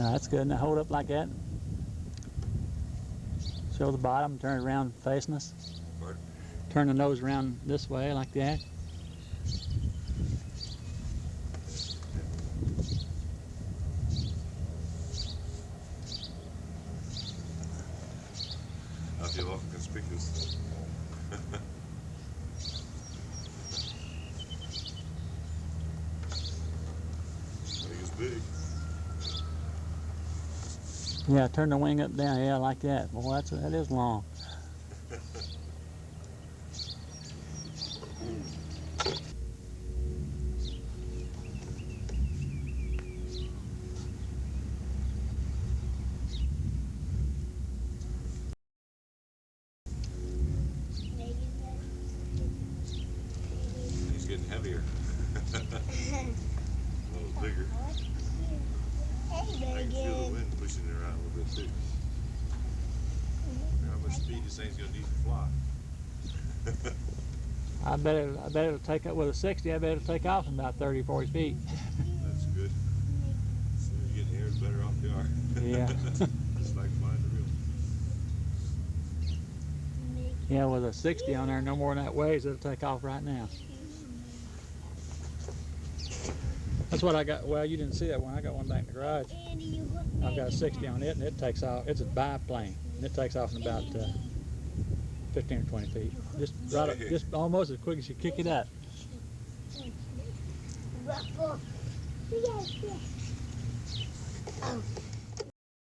No, that's good. Now hold up like that. Show the bottom, turn it around facing us. Pardon? Turn the nose around this way like that. I feel awful conspicuous. I think it's big. Yeah, turn the wing up down. Yeah, like that. Boy, that is long. He's getting heavier. A little bigger. I can feel the wind pushing it around a little bit too. How much speed this thing's gonna need to fly? I bet it'll take up with a 60. I bet it'll take off in about 30, 40 feet. That's good. As soon as you get in the air, the better off you are. Yeah. Just like flying the real. Yeah, with a 60 on there, no more than that weighs, it'll take off right now. That's what I got. Well, you didn't see that one. I got one back in the garage. I've got a 60 on it, and it takes off. It's a biplane. And it takes off in about 15 or 20 feet. Just right up, just almost as quick as you kick it up. Oh.